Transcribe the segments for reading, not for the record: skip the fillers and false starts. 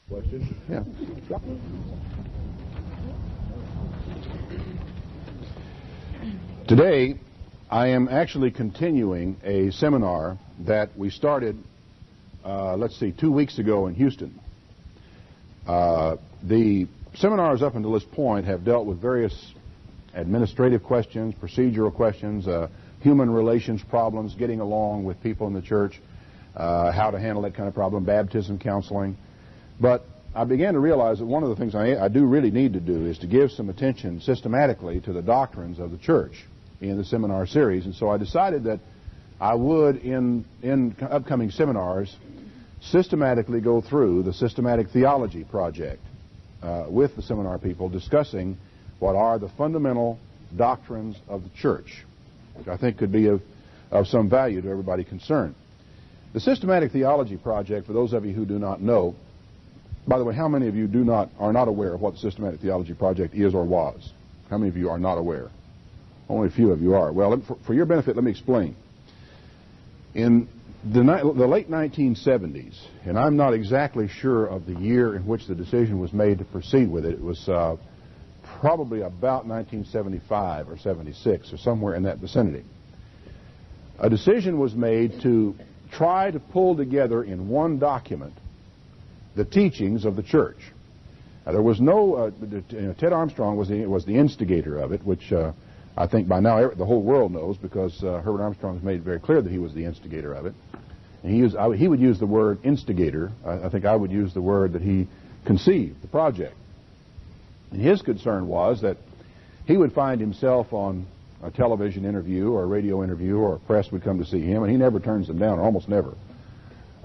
Question? Yeah. Today, I am actually continuing a seminar that we started, 2 weeks ago in Houston. The seminars up until this point have dealt with various administrative questions, procedural questions, human relations problems, getting along with people in the church, how to handle that kind of problem, baptism counseling. But I began to realize that one of the things I do really need to do is to give some attention systematically to the doctrines of the church in the seminar series. And so I decided that I would, in upcoming seminars, systematically go through the Systematic Theology project with the seminar people, discussing what are the fundamental doctrines of the church, which I think could be of some value to everybody concerned. The Systematic Theology project, for those of you who do not know, by the way, how many of you are not aware of what the Systematic Theology project is or was? How many of you are not aware? Only a few of you are. Well, for your benefit, let me explain. In the late 1970s, and I'm not exactly sure of the year in which the decision was made to proceed with it. It was probably about 1975 or 76 or somewhere in that vicinity. A decision was made to try to pull together in one document the teachings of the church. There was no, Ted Armstrong was the instigator of it, which I think by now the whole world knows, because Herbert Armstrong has made it very clear that he was the instigator of it. And he would use the word instigator. I think I would use the word that he conceived the project. And his concern was that he would find himself on a television interview or a radio interview, or a press would come to see him, and he never turns them down, or almost never.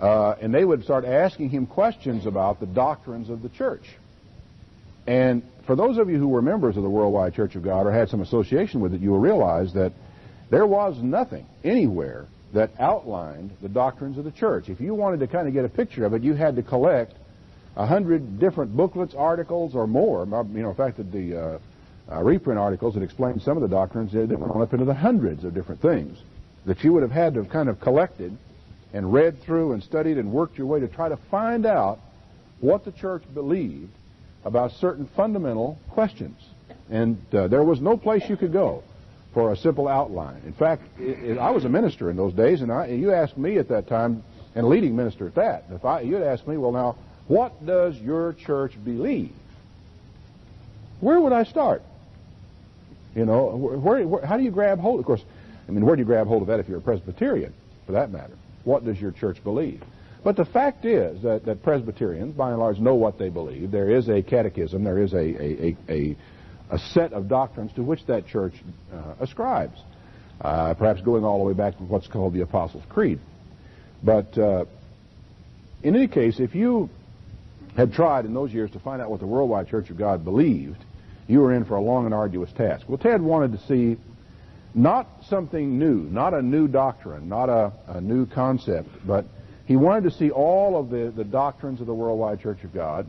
And they would start asking him questions about the doctrines of the church. And for those of you who were members of the Worldwide Church of God or had some association with it, you will realize that there was nothing anywhere that outlined the doctrines of the church. If you wanted to kind of get a picture of it, you had to collect 100 different booklets, articles, or more. In fact, the reprint articles that explained some of the doctrines, they went on up into the hundreds of different things that you would have had to have kind of collected and read through and studied and worked your way to try to find out what the church believed about certain fundamental questions. And there was no place you could go for a simple outline. In fact, I was a minister in those days, and you asked me at that time, and a leading minister at that, you'd ask me, well, now, what does your church believe? Where would I start? You know, how do you grab hold? Of course, where do you grab hold of that if you're a Presbyterian, for that matter? What does your church believe? But the fact is that Presbyterians, by and large, know what they believe. There is a catechism. There is a set of doctrines to which that church ascribes, perhaps going all the way back to what's called the Apostles' Creed. But in any case, if you had tried in those years to find out what the Worldwide Church of God believed, you were in for a long and arduous task. Well, Ted wanted to see not something new, not a new doctrine, not a new concept, but he wanted to see all of the doctrines of the Worldwide Church of God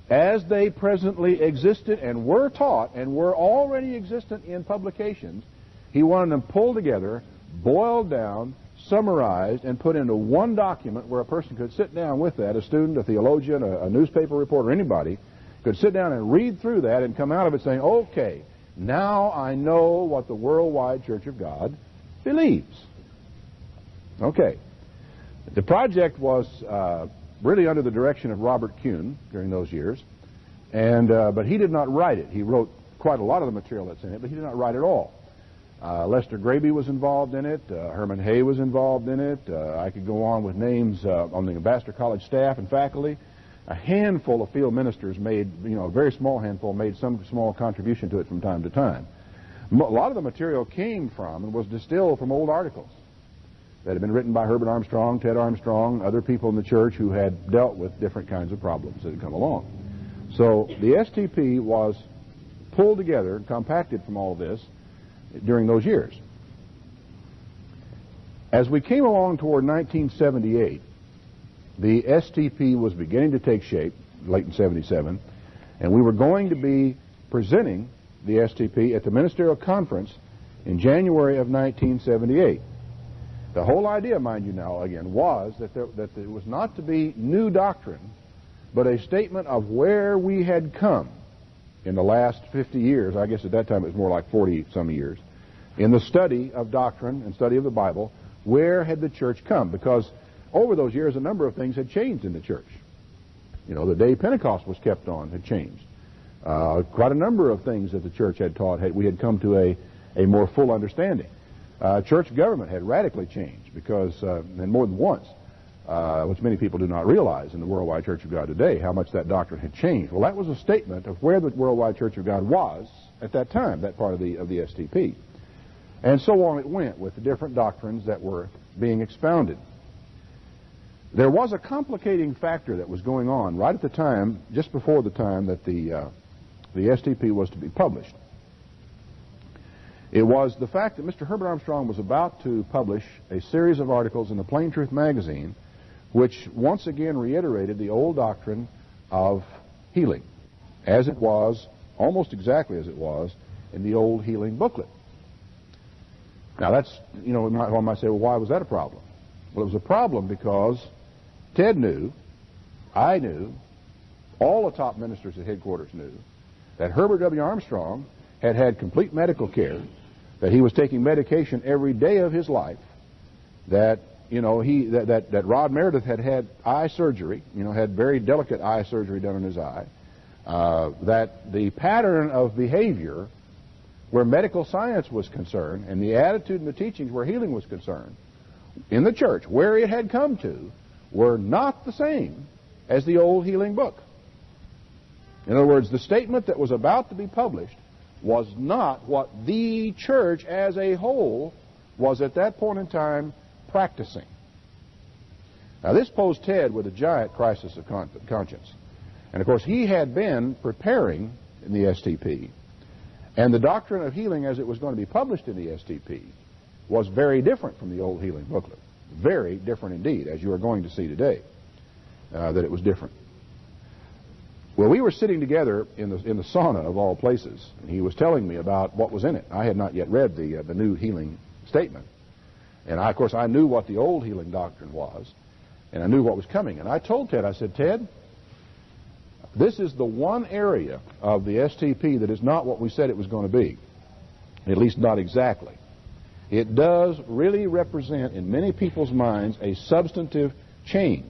as they presently existed and were taught and were already existent in publications. He wanted them pulled together, boiled down, summarized, and put into one document where a person could sit down with that, a student, a theologian, a newspaper reporter, anybody, could sit down and read through that and come out of it saying, okay, now I know what the Worldwide Church of God believes. Okay. The project was really under the direction of Robert Kuhn during those years, but he did not write it. He wrote quite a lot of the material that's in it, but he did not write it all. Lester Graby was involved in it. Herman Hay was involved in it. I could go on with names on the Ambassador College staff and faculty. A handful of field ministers made, a very small handful, made some small contribution to it from time to time. A lot of the material came from and was distilled from old articles that had been written by Herbert Armstrong, Ted Armstrong, other people in the church who had dealt with different kinds of problems that had come along. So the STP was pulled together and compacted from all of this during those years. As we came along toward 1978, the STP was beginning to take shape, late in 77, and we were going to be presenting the STP at the Ministerial Conference in January of 1978. The whole idea, mind you now, again, was that it was not to be new doctrine, but a statement of where we had come in the last 50 years. I guess at that time it was more like 40-some years. In the study of doctrine and study of the Bible, where had the church come? Because over those years, a number of things had changed in the church. You know, the day Pentecost was kept on had changed. Quite a number of things that the church had taught, we had come to a more full understanding. Church government had radically changed because, and more than once, which many people do not realize in the Worldwide Church of God today, how much that doctrine had changed. Well, that was a statement of where the Worldwide Church of God was at that time, that part of the STP. And so on it went with the different doctrines that were being expounded. There was a complicating factor that was going on right at the time, just before the time that the STP was to be published. It was the fact that Mr. Herbert Armstrong was about to publish a series of articles in the Plain Truth magazine, which once again reiterated the old doctrine of healing, as it was, almost exactly as it was, in the old healing booklet. Now that's, you know, one might say, well, why was that a problem? Well, it was a problem because Ted knew, I knew, all the top ministers at headquarters knew, that Herbert W. Armstrong had had complete medical care, that he was taking medication every day of his life, that, you know, that Rod Meredith had had eye surgery, you know, had very delicate eye surgery done in his eye, that the pattern of behavior where medical science was concerned and the attitude and the teachings where healing was concerned in the church, where it had come to, were not the same as the old healing book. In other words, the statement that was about to be published was not what the church as a whole was at that point in time practicing. Now this posed Ted with a giant crisis of conscience. And of course he had been preparing in the STP, and the doctrine of healing as it was going to be published in the STP was very different from the old healing booklet. Very different indeed, as you are going to see today, that it was different. Well, we were sitting together in the sauna of all places, and he was telling me about what was in it. I had not yet read the new healing statement. And of course I knew what the old healing doctrine was, and I knew what was coming. And I told Ted, I said, Ted, this is the one area of the STP that is not what we said it was going to be, at least not exactly. It does really represent in many people's minds a substantive change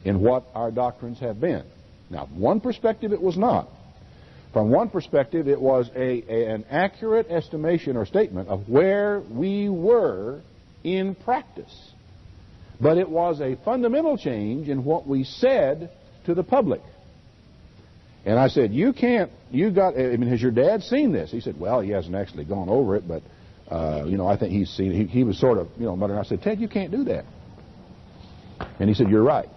in what our doctrines have been. Now, from one perspective it was not. From one perspective it was an accurate estimation or statement of where we were in practice. But it was a fundamental change in what we said to the public. And I said, has your dad seen this? He said, well, he hasn't actually gone over it, but, I think he's seen it. He was sort of, muttering. I said, Ted, you can't do that. And he said, you're right.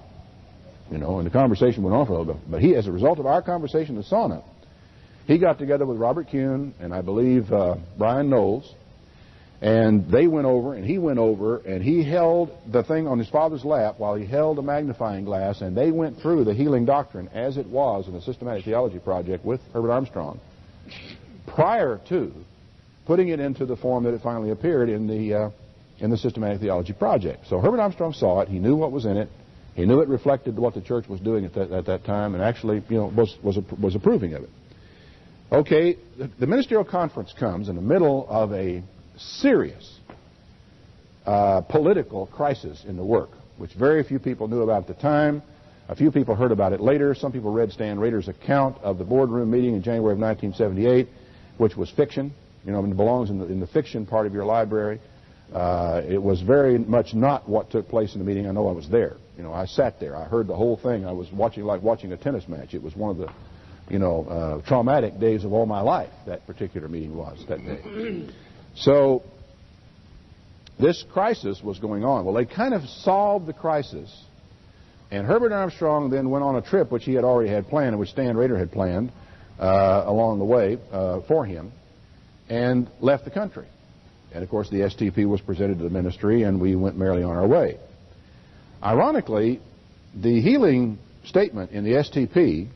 And the conversation went on for a little bit. But he, as a result of our conversation in the sauna, he got together with Robert Kuhn and I believe Brian Knowles, and they went over and he went over and he held the thing on his father's lap while he held a magnifying glass, and they went through the healing doctrine as it was in the Systematic Theology Project with Herbert Armstrong prior to putting it into the form that it finally appeared in the Systematic Theology Project. So Herbert Armstrong saw it. He knew what was in it. He knew it reflected what the church was doing at that time, and actually, was approving of it. Okay, the ministerial conference comes in the middle of a serious political crisis in the work, which very few people knew about at the time. A few people heard about it later. Some people read Stan Rader's account of the boardroom meeting in January of 1978, which was fiction. It belongs in the fiction part of your library. It was very much not what took place in the meeting. I know I was there. I sat there. I heard the whole thing. I was watching like watching a tennis match. It was one of the, traumatic days of all my life, that particular meeting was that day. So this crisis was going on. Well, they kind of solved the crisis, and Herbert Armstrong then went on a trip which he had already had planned, and which Stan Rader had planned along the way for him, and left the country. And of course the STP was presented to the ministry, and we went merrily on our way. Ironically, the healing statement in the STP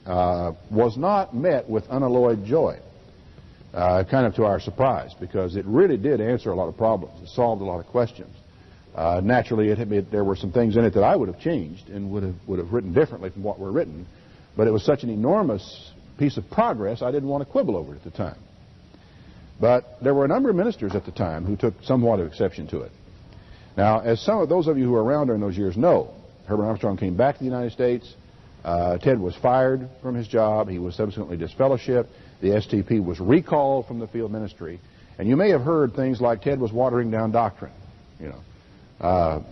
was not met with unalloyed joy, kind of to our surprise, because it really did answer a lot of problems. It solved a lot of questions. Naturally, there were some things in it that I would have changed and would have written differently from what were written. But it was such an enormous piece of progress, I didn't want to quibble over it at the time. But there were a number of ministers at the time who took somewhat of exception to it. Now, as some of those of you who were around during those years know, Herbert Armstrong came back to the United States. Ted was fired from his job. He was subsequently disfellowshipped. The STP was recalled from the field ministry. And you may have heard things like Ted was watering down doctrine.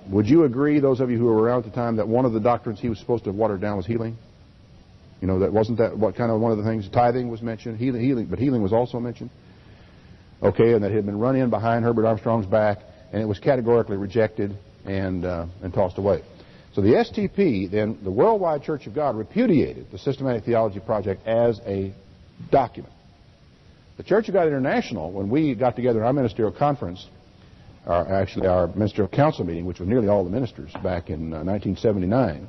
Would you agree, those of you who were around at the time, that one of the doctrines he was supposed to have watered down was healing? Wasn't that what kind of one of the things? Tithing was mentioned, but healing was also mentioned. Okay, and that had been run in behind Herbert Armstrong's back, and it was categorically rejected and tossed away. So the STP, then, the Worldwide Church of God, repudiated the Systematic Theology Project as a document. The Church of God International, when we got together in our ministerial conference, our ministerial council meeting, which was nearly all the ministers back in 1979,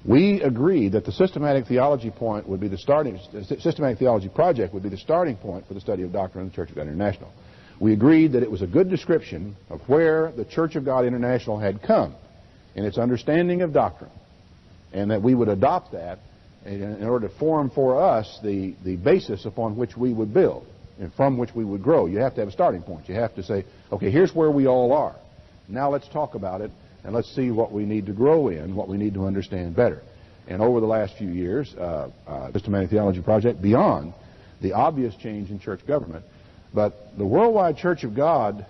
we agreed that the Systematic Theology Project would be the starting point for the study of doctrine in the Church of God International. We agreed that it was a good description of where the Church of God International had come in its understanding of doctrine, and that we would adopt that in order to form for us the basis upon which we would build and from which we would grow. You have to have a starting point. You have to say, okay, here's where we all are. Now let's talk about it, and let's see what we need to grow in, what we need to understand better. And over the last few years, Systematic Theology Project, beyond the obvious change in church government, but the Worldwide Church of God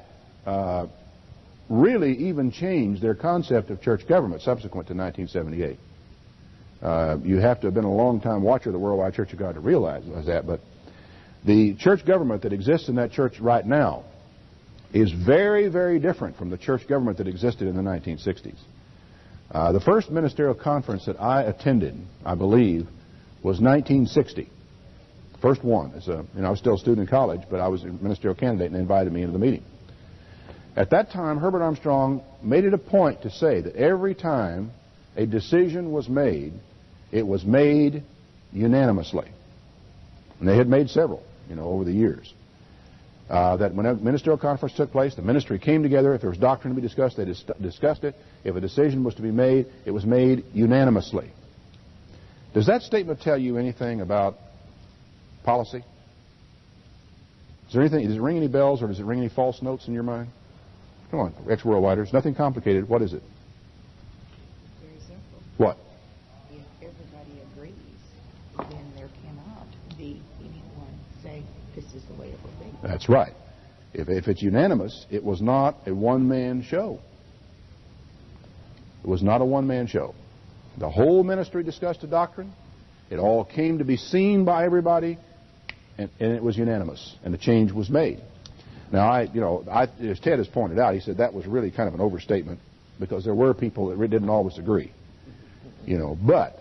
really even changed their concept of church government subsequent to 1978. You have to have been a long-time watcher of the Worldwide Church of God to realize that, but the church government that exists in that church right now is very, very different from the church government that existed in the 1960s. The first ministerial conference that I attended, I believe, was 1960. First one. I was still a student in college, but I was a ministerial candidate, and they invited me into the meeting. At that time, Herbert Armstrong made it a point to say that every time a decision was made, it was made unanimously. And they had made several, over the years. That when a ministerial conference took place, the ministry came together. If there was doctrine to be discussed, they discussed it. If a decision was to be made, it was made unanimously. Does that statement tell you anything about policy? Does it ring any bells, or does it ring any false notes in your mind? Come on, ex-worldwiders. Nothing complicated. What is it? Very simple. What? If everybody agrees, then there cannot be anyone say this is the way it will be. That's right. If it's unanimous, it was not a one-man show. It was not a one-man show. The whole ministry discussed a doctrine. It all came to be seen by everybody, and it was unanimous, and the change was made. Now, as Ted has pointed out, he said that was really kind of an overstatement because there were people that didn't always agree. But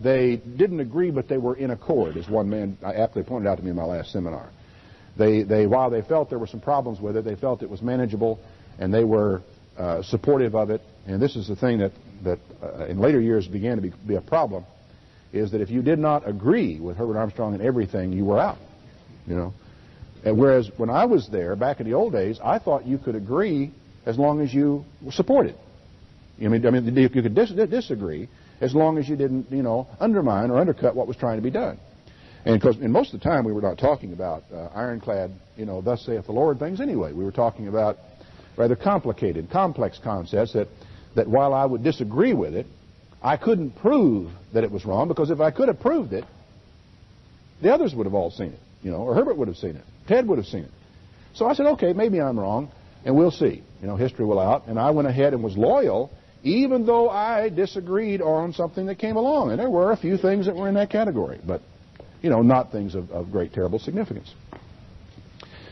they didn't agree, but they were in accord, as one man aptly pointed out to me in my last seminar. While they felt there were some problems with it, they felt it was manageable, and they were supportive of it. And this is the thing that in later years began to be a problem, is that if you did not agree with Herbert Armstrong in everything, you were out. And whereas when I was there, back in the old days, I thought you could agree as long as you supported. You could disagree as long as you didn't, undermine or undercut what was trying to be done. And most of the time we were not talking about ironclad, thus saith the Lord things anyway. We were talking about rather complicated, complex concepts that while I would disagree with it, I couldn't prove that it was wrong, because if I could have proved it, the others would have all seen it, or Herbert would have seen it, Ted would have seen it. So I said, okay, maybe I'm wrong, and we'll see. History will out. And I went ahead and was loyal, even though I disagreed on something that came along. And there were a few things that were in that category, but, not things of great, terrible significance.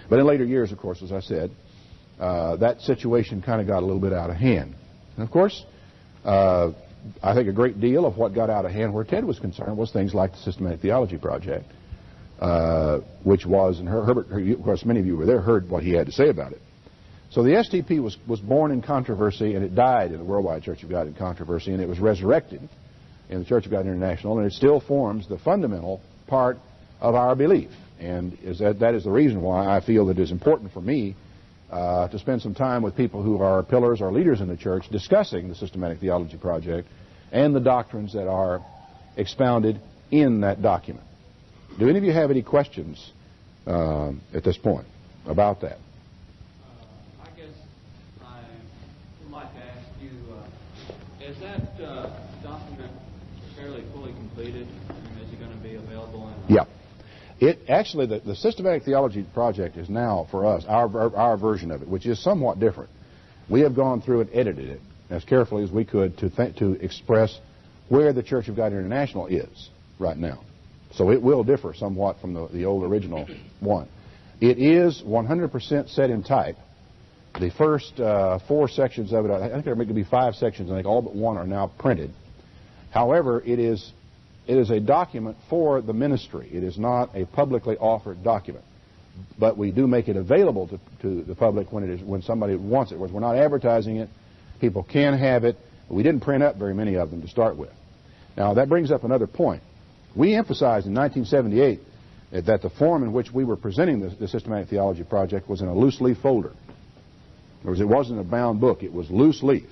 But in later years, of course, as I said, that situation kind of got a little bit out of hand. And, of course, I think a great deal of what got out of hand where Ted was concerned was things like the Systematic Theology Project, which was, and Herbert, of course, many of you were there, heard what he had to say about it. So the STP was born in controversy, and it died in the Worldwide Church of God in controversy, and it was resurrected in the Church of God International, and it still forms the fundamental part of our belief. And that is the reason why I feel that it is important for me to spend some time with people who are pillars or leaders in the church discussing the Systematic Theology Project and the doctrines that are expounded in that document. Do any of you have any questions at this point about that? I guess I would like to ask you, is that document fairly fully completed? Is it going to be available in... Yeah. Actually, the Systematic Theology Project is now, for us, our version of it, which is somewhat different. We have gone through and edited it as carefully as we could to express where the Church of God International is right now. So it will differ somewhat from the old original one. It is 100% set in type. The first 4 sections of it, I think there may be 5 sections, I think all but 1 are now printed. However, it is a document for the ministry. It is not a publicly offered document. But we do make it available to the public when somebody wants it. We're not advertising it. People can have it. We didn't print up very many of them to start with. Now, that brings up another point. We emphasized in 1978 that the form in which we were presenting the Systematic Theology Project was in a loose leaf folder. In other words, it wasn't a bound book. It was loose leaf,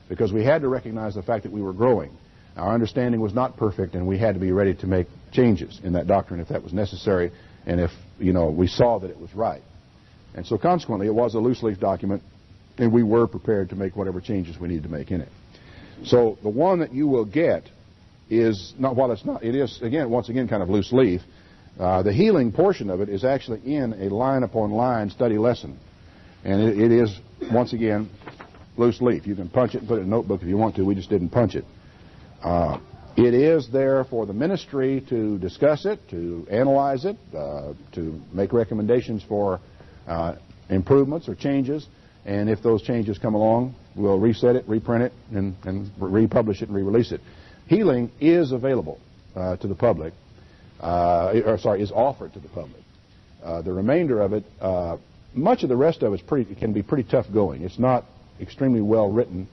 because we had to recognize the fact that we were growing. Our understanding was not perfect, and we had to be ready to make changes in that doctrine if that was necessary, and if we saw that it was right. And so consequently, it was a loose leaf document, and we were prepared to make whatever changes we needed to make in it. So the one that you will get is not, while it's not, it is, again, once again, kind of loose leaf. The healing portion of it is actually in a line-upon-line study lesson. And it is, once again, loose leaf. You can punch it and put it in a notebook if you want to. We just didn't punch it. It is there for the ministry to discuss it, to analyze it, to make recommendations for improvements or changes. And if those changes come along, we'll reset it, reprint it, and republish it and re-release it. Healing is available to the public, is offered to the public. The remainder of it, much of the rest of it can be pretty tough going. It's not extremely well written,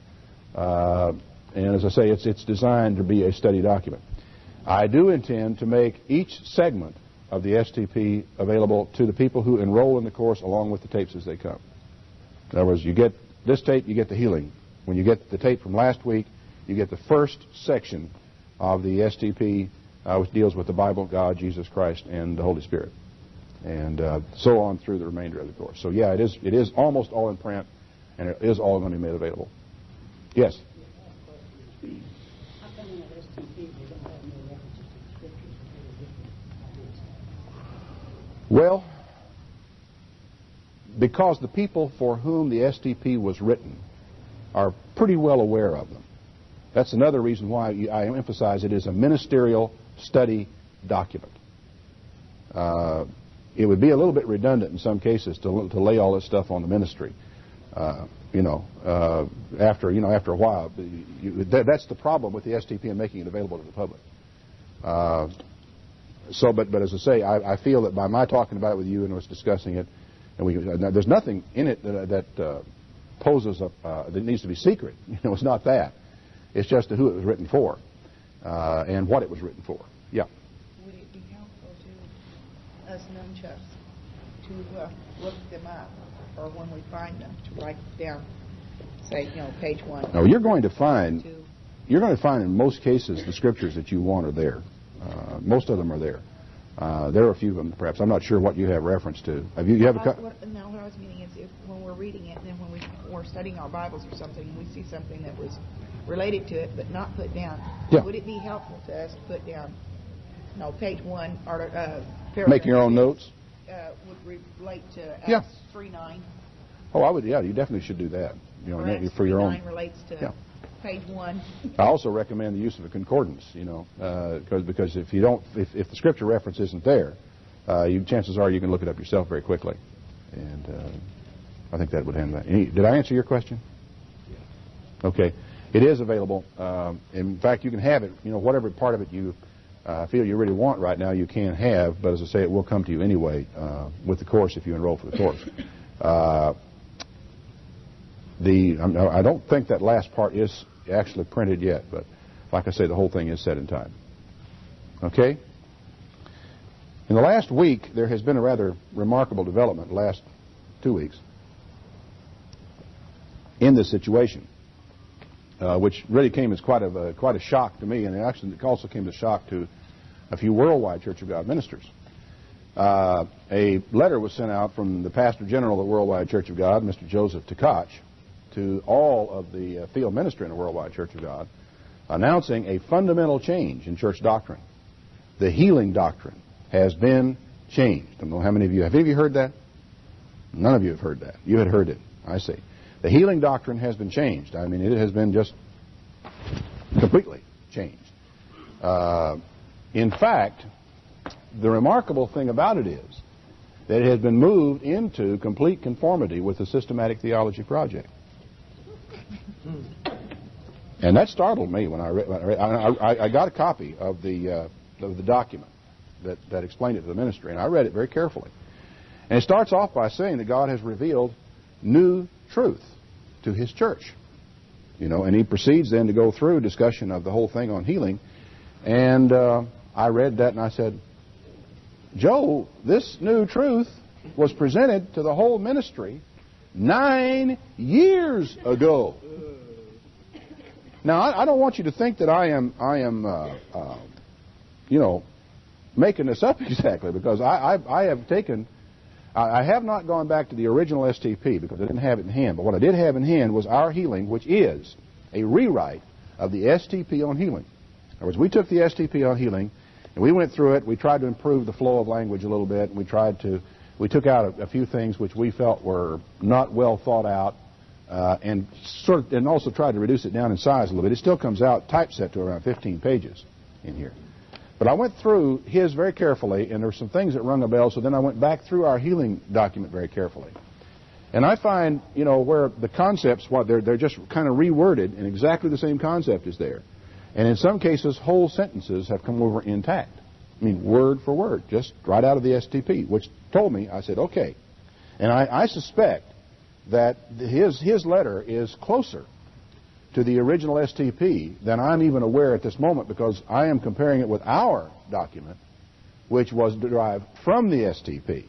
and as I say, it's designed to be a study document. I do intend to make each segment of the STP available to the people who enroll in the course along with the tapes as they come. In other words, you get this tape, you get the healing. When you get the tape from last week, you get the first section of the STP, which deals with the Bible, God, Jesus Christ, and the Holy Spirit, and so on through the remainder of the course. So yeah, it is almost all in print, and it is all going to be made available. Yes? Well, because the people for whom the STP was written are pretty well aware of them. That's another reason why I emphasize it is a ministerial study document. It would be a little bit redundant in some cases to lay all this stuff on the ministry. After a while, that's the problem with the STP and making it available to the public. But as I say, I feel that by my talking about it with you and us discussing it, and there's nothing in it that poses that needs to be secret. It's not that. It's just who it was written for and what it was written for. Yeah. Would it be helpful to us nunchucks to look them up, or when we find them, to write down, say, page 1? No, you're going to find in most cases the scriptures that you want are there. Most of them are there. There are a few of them, perhaps. I'm not sure what you have reference to. What I was meaning is if when we're reading it, and then when we're studying our Bibles or something, and we see something that was related to it but not put down, would it be helpful to us to put down, page 1, paragraph? Make your own notes? Would relate to Acts 3:9. Oh, I would. Yeah, you definitely should do that. For your own. 3:9 relates to page 1. I also recommend the use of a concordance. Because if the scripture reference isn't there, chances are you can look it up yourself very quickly, and I think that would handle that. Did I answer your question? Yeah. Okay. It is available. In fact, you can have it. Whatever part of it you feel you really want right now, you can have. But as I say, it will come to you anyway with the course if you enroll for the course. I don't think that last part is actually printed yet, but like I say, the whole thing is set in time. Okay? In the last week, there has been a rather remarkable development, the last 2 weeks. in this situation, which really came as quite a shock to me, and actually it also came as a shock to a few worldwide Church of God ministers. A letter was sent out from the Pastor General of the Worldwide Church of God, Mr. Joseph Tkach, to all of the field ministry in the Worldwide Church of God, announcing a fundamental change in church doctrine. The healing doctrine has been changed. I don't know how many of you have. Have you heard that? None of you have heard that. You had heard it. I see. The healing doctrine has been changed. I mean, it has been just completely changed. In fact, the remarkable thing about it is that it has been moved into complete conformity with the Systematic Theology Project. And that startled me when I read. I got a copy of the document that explained it to the ministry, and I read it very carefully. And it starts off by saying that God has revealed new truth to His church. You know, and he proceeds then to go through a discussion of the whole thing on healing. And I read that and I said, Joe, this new truth was presented to the whole ministry 9 years ago. Now, I don't want you to think that I am making this up exactly, because I have not gone back to the original STP because I didn't have it in hand. But what I did have in hand was Our Healing, which is a rewrite of the STP on healing. In other words, we took the STP on healing and we went through it. We tried to improve the flow of language a little bit. And we took out a few things which we felt were not well thought out, and also tried to reduce it down in size a little bit. It still comes out typeset to around 15 pages in here. But I went through his very carefully, and there were some things that rung a bell, so then I went back through Our Healing document very carefully. And I find, where the concepts, they're just kind of reworded, and exactly the same concept is there. And in some cases, whole sentences have come over intact. I mean, word for word, just right out of the STP, which told me, I said, okay. And I suspect that his letter is closer to the original STP than I'm even aware at this moment, because I am comparing it with our document, which was derived from the STP.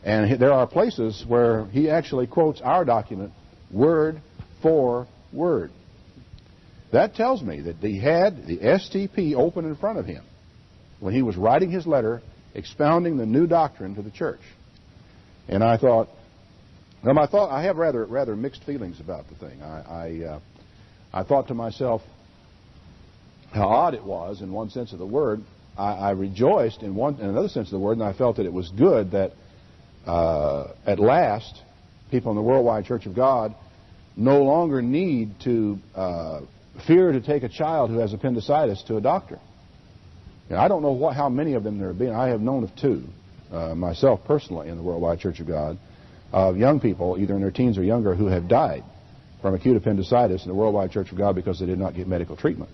And there are places where he actually quotes our document word for word. That tells me that he had the STP open in front of him when he was writing his letter expounding the new doctrine to the church. And I thought, I have rather mixed feelings about the thing. I thought to myself how odd it was in one sense of the word. I rejoiced in another sense of the word, and I felt that it was good that at last people in the Worldwide Church of God no longer need to fear to take a child who has appendicitis to a doctor. I don't know how many of them there have been. I have known of two myself personally in the Worldwide Church of God, of young people, either in their teens or younger, who have died from acute appendicitis in the Worldwide Church of God because they did not get medical treatment.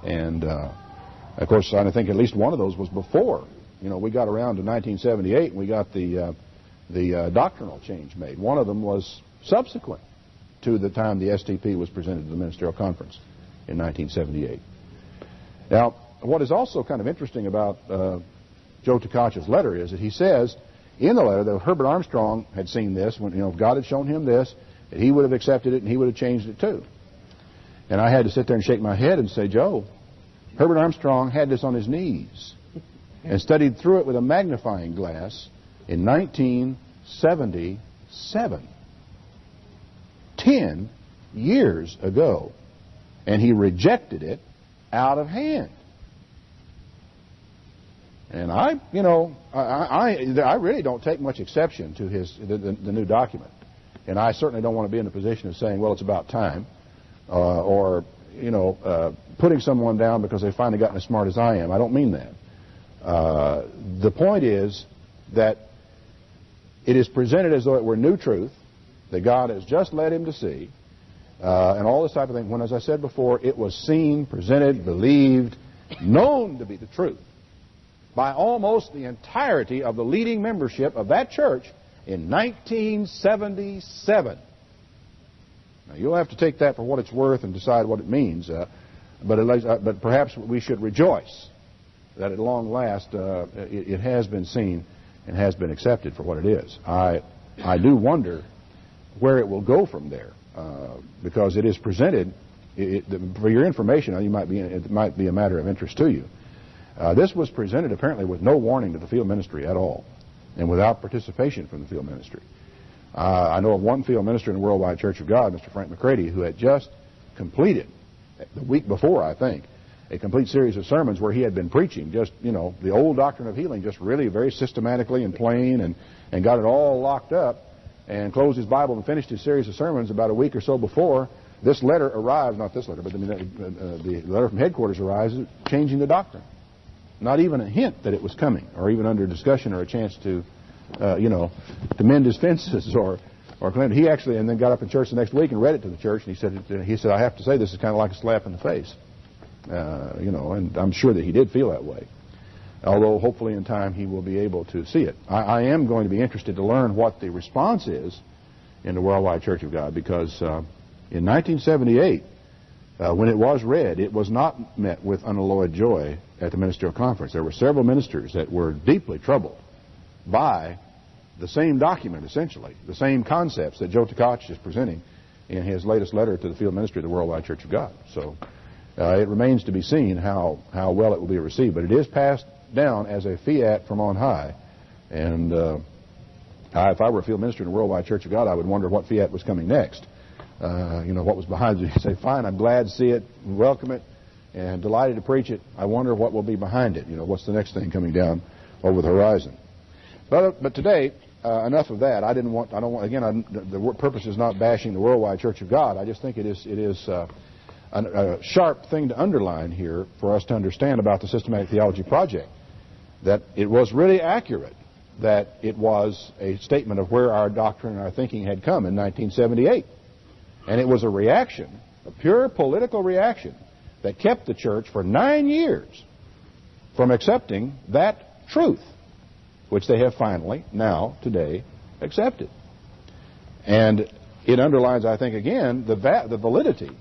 And, of course, I think at least one of those was before. We got around to 1978 and we got the doctrinal change made. One of them was subsequent to the time the STP was presented to the Ministerial Conference in 1978. Now, what is also kind of interesting about Joe Tkach's letter is that he says in the letter that Herbert Armstrong had seen this, when if God had shown him this, that he would have accepted it and he would have changed it too. And I had to sit there and shake my head and say, Joe, Herbert Armstrong had this on his knees and studied through it with a magnifying glass in 1977. 10 years ago. And he rejected it out of hand. And I really don't take much exception to the new document. And I certainly don't want to be in the position of saying, well, it's about time, or putting someone down because they've finally gotten as smart as I am. I don't mean that. The point is that it is presented as though it were new truth that God has just led him to see, and all this type of thing, when, as I said before, it was seen, presented, believed, known to be the truth by almost the entirety of the leading membership of that church in 1977. Now, you'll have to take that for what it's worth and decide what it means, but perhaps we should rejoice that at long last it has been seen and has been accepted for what it is. I do wonder where it will go from there. because it is presented. For your information, it might be a matter of interest to you. This was presented apparently with no warning to the field ministry at all, and without participation from the field ministry. I know of one field minister in the Worldwide Church of God, Mr. Frank McCready, who had just completed, the week before, I think, a complete series of sermons where he had been preaching just, the old doctrine of healing, just really very systematically and plain, and got it all locked up, and closed his Bible and finished his series of sermons about a week or so before. This letter arrives, not this letter, but the letter from headquarters arrives changing the doctrine. Not even a hint that it was coming, or even under discussion or a chance to, to mend his fences or clean it. He actually, and then got up in church the next week and read it to the church, and he said, I have to say this is kind of like a slap in the face. And I'm sure that he did feel that way. Although hopefully in time he will be able to see it. I am going to be interested to learn what the response is in the Worldwide Church of God, because in 1978, when it was read, it was not met with unalloyed joy at the ministerial conference. There were several ministers that were deeply troubled by the same document, essentially, the same concepts that Joe Tkach is presenting in his latest letter to the field ministry of the Worldwide Church of God. So it remains to be seen how well it will be received. But it is passed down as a fiat from on high. And if I were a field minister in the Worldwide Church of God, I would wonder what fiat was coming next. What was behind it. You say, fine, I'm glad to see it, welcome it, and delighted to preach it. I wonder what will be behind it. What's the next thing coming down over the horizon. But today, enough of that. The purpose is not bashing the Worldwide Church of God. I just think it is a sharp thing to underline here for us to understand about the Systematic Theology Project, that it was really accurate, that it was a statement of where our doctrine and our thinking had come in 1978. And it was a reaction, a pure political reaction, that kept the church for 9 years from accepting that truth, which they have finally, now, today, accepted. And it underlines, I think, again, the validity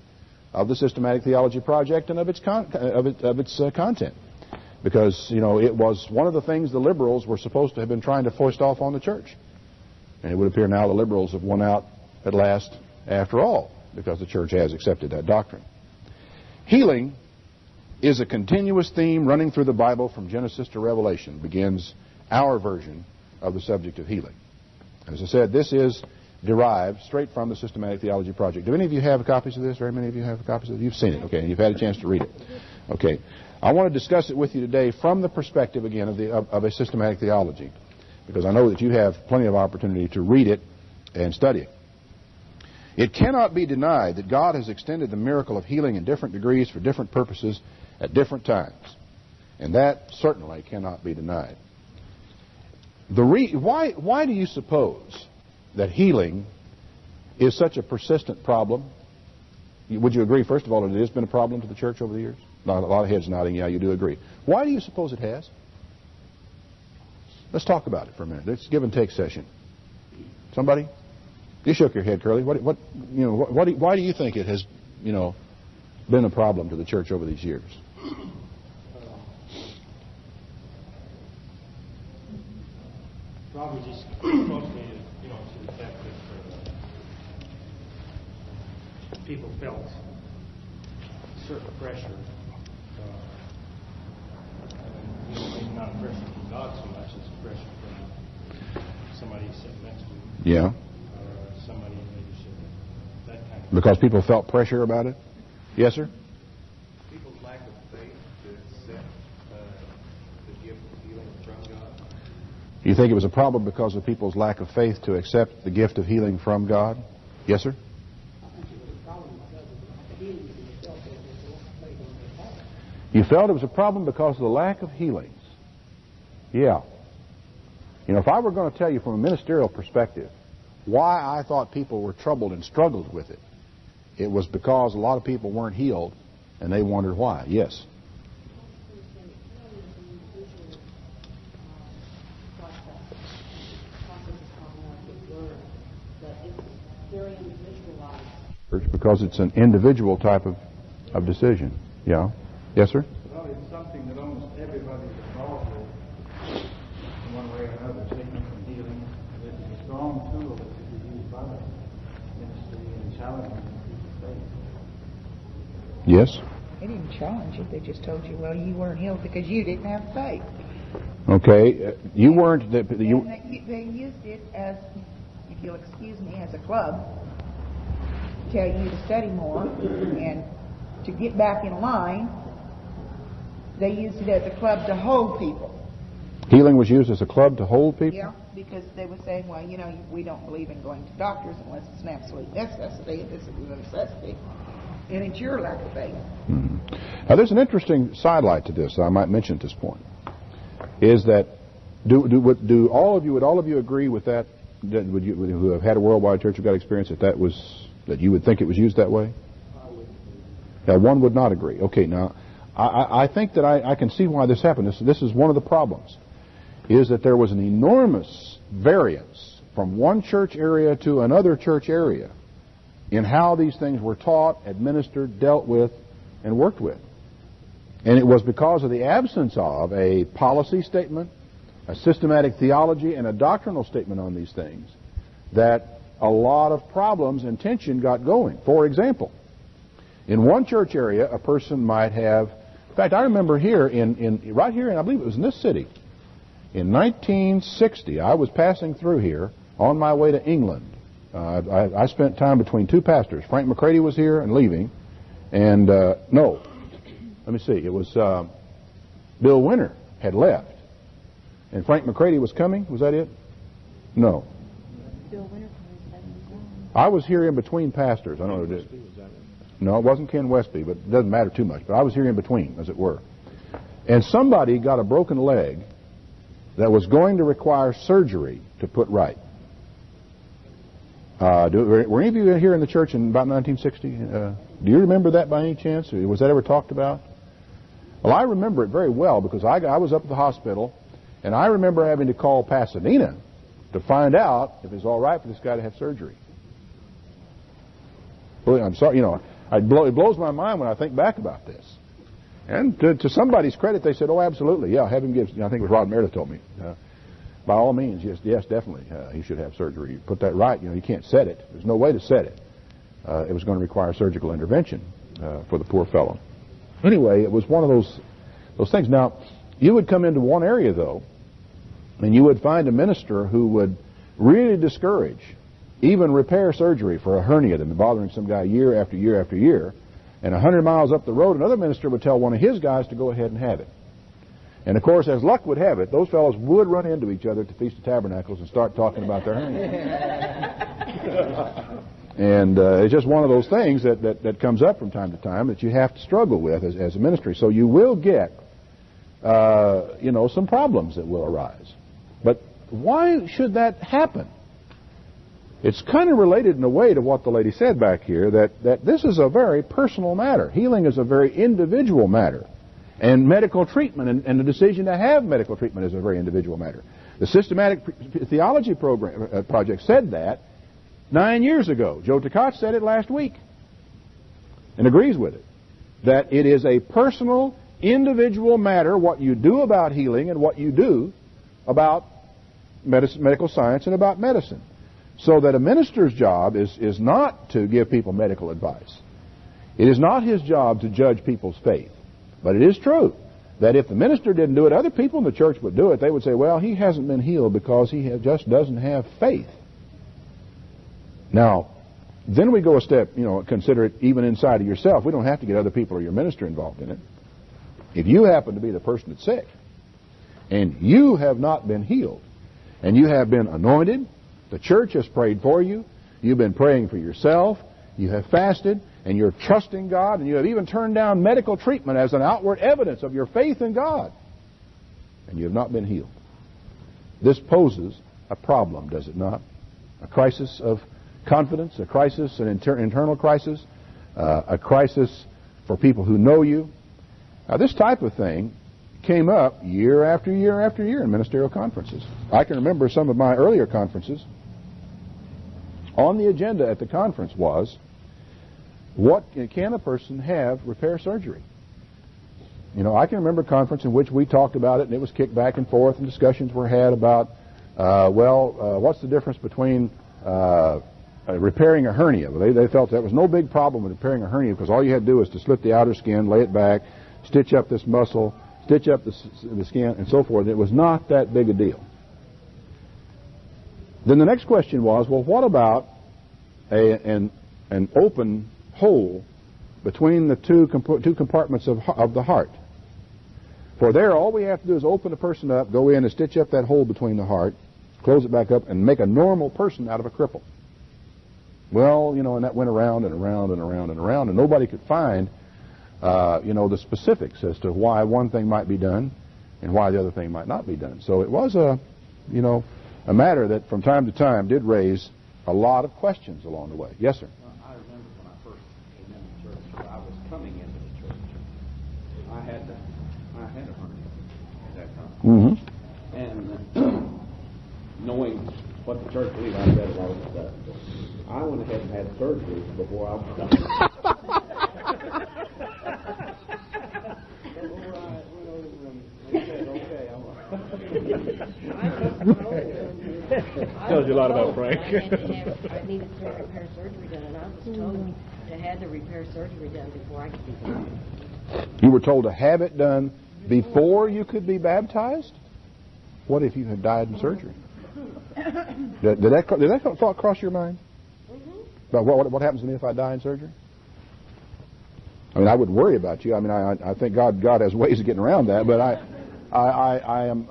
of the Systematic Theology Project and of its content. Because, it was one of the things the liberals were supposed to have been trying to foist off on the church. And it would appear now the liberals have won out at last after all, because the church has accepted that doctrine. Healing is a continuous theme running through the Bible from Genesis to Revelation, begins our version of the subject of healing. As I said, this is derived straight from the Systematic Theology Project. Do any of you have copies of this? Very many of you have copies of it? You've seen it, okay, and you've had a chance to read it. Okay. I want to discuss it with you today from the perspective, again, of a systematic theology, because I know that you have plenty of opportunity to read it and study it. It cannot be denied that God has extended the miracle of healing in different degrees for different purposes at different times. And that certainly cannot be denied. Why do you suppose that healing is such a persistent problem? Would you agree, first of all, that it has been a problem to the church over the years? Not a lot of heads nodding, yeah, you do agree. Why do you suppose it has? Let's talk about it for a minute. Let's give and take session. Somebody? You shook your head, Curly. Why do you think it has, been a problem to the church over these years? Probably just mostly, to the fact that people felt certain pressure. Maybe not a pressure from God so much as a pressure from somebody sitting next to you. Yeah. Somebody in leadership, that kind of. Because people felt pressure about it? Yes, sir? People's lack of faith to accept the gift of healing from God. You think it was a problem because of people's lack of faith to accept the gift of healing from God? Yes, sir? You felt it was a problem because of the lack of healings. Yeah. If I were going to tell you from a ministerial perspective why I thought people were troubled and struggled with it, it was because a lot of people weren't healed and they wondered why. Yes. Because it's an individual type of decision. Yeah. Yes, sir? Well, it's something that almost everybody is involved with in one way or another, taking from healing. It's a strong tool that can be used by them. ministry and challenging people's faith. Yes? They didn't challenge you. They just told you, well, you weren't healed because you didn't have faith. Okay. You weren't... They used it as, if you'll excuse me, as a club. Tell you to study more and to get back in line. They used it as a club to hold people. Healing was used as a club to hold people? Yeah, because they were saying, well, we don't believe in going to doctors unless it's an absolute necessity. This is a necessity. And it's your lack of faith. Mm-hmm. Now, there's an interesting sidelight to this that I might mention at this point. Is that, would all of you agree with that? Would you, who have had a worldwide Church of God experience, that you would think it was used that way? Now, one would not agree. Okay, now, I think that I can see why this happened. This is one of the problems, is that there was an enormous variance from one church area to another church area in how these things were taught, administered, dealt with, and worked with. And it was because of the absence of a policy statement, a systematic theology, and a doctrinal statement on these things that a lot of problems and tension got going. For example, in one church area, a person might have... In fact, I remember here, right here, and I believe it was in this city, in 1960, I was passing through here on my way to England. I spent time between two pastors. Frank McCready was here and leaving. And, no, let me see. It was Bill Winter had left. And Frank McCready was coming. Was that it? No. Bill Winter. I was here in between pastors. I don't know. No, it wasn't Ken Westby, but it doesn't matter too much. But I was here in between, as it were. And somebody got a broken leg that was going to require surgery to put right. Were any of you here in the church in about 1960? Do you remember that by any chance? Was that ever talked about? Well, I remember it very well because I was up at the hospital, and I remember having to call Pasadena to find out if it was all right for this guy to have surgery. Well, I'm sorry, it blows my mind when I think back about this. And to somebody's credit, they said, "Oh, absolutely, yeah, have him give." I think it was Rod Meredith told me. By all means, yes, definitely, he should have surgery. You put that right. You can't set it. There's no way to set it. It was going to require surgical intervention for the poor fellow. Anyway, it was one of those things. Now, you would come into one area though, and you would find a minister who would really discourage even repair surgery for a hernia that had been bothering some guy year after year after year. And 100 miles up the road, another minister would tell one of his guys to go ahead and have it. And, of course, as luck would have it, those fellows would run into each other at the Feast of Tabernacles and start talking about their hernia. And it's just one of those things that comes up from time to time that you have to struggle with as a ministry. So you will get, some problems that will arise. But why should that happen? It's kind of related in a way to what the lady said back here, that this is a very personal matter. Healing is a very individual matter. And medical treatment and the decision to have medical treatment is a very individual matter. The Systematic Theology Project said that 9 years ago. Joe Takach said it last week and agrees with it. That it is a personal, individual matter what you do about healing and what you do about medical science and about medicine. So that a minister's job is not to give people medical advice. It is not his job to judge people's faith. But it is true that if the minister didn't do it, other people in the church would do it. They would say, well, he hasn't been healed because he just doesn't have faith. Now, then we go a step, consider it even inside of yourself. We don't have to get other people or your minister involved in it. If you happen to be the person that's sick and you have not been healed and you have been anointed, the church has prayed for you, you've been praying for yourself, you have fasted, and you're trusting God, and you have even turned down medical treatment as an outward evidence of your faith in God, and you have not been healed. This poses a problem, does it not? A crisis of confidence, a crisis, an internal crisis, a crisis for people who know you. Now, this type of thing came up year after year after year in ministerial conferences. I can remember some of my earlier conferences. On the agenda at the conference was, what can a person have repair surgery? I can remember a conference in which we talked about it, and it was kicked back and forth, and discussions were had about, what's the difference between repairing a hernia. They felt that was no big problem with repairing a hernia because all you had to do was to slit the outer skin, lay it back, stitch up this muscle, stitch up the skin, and so forth. It was not that big a deal. Then the next question was, well, what about an open hole between the two compartments of the heart? For there, all we have to do is open a person up, go in and stitch up that hole between the heart, close it back up, and make a normal person out of a cripple. Well, and that went around and around and around and around, and nobody could find, the specifics as to why one thing might be done and why the other thing might not be done. So it was a matter that from time to time did raise a lot of questions along the way. Yes, sir. I remember when I first came into the church, I was coming into the church. I had a hernia at that time. Mm-hmm. And knowing what the church believed, I read a lot of stuff. I went ahead and had surgery before I was done. Tells you a lot about Frank. I needed to repair surgery done, and I was told to have the repair surgery done before I could be baptized. You were told to have it done before you could be baptized? What if you had died in surgery? Did that thought cross your mind? About what happens to me if I die in surgery? I mean, I would worry about you. I mean, I think God has ways of getting around that, but I am,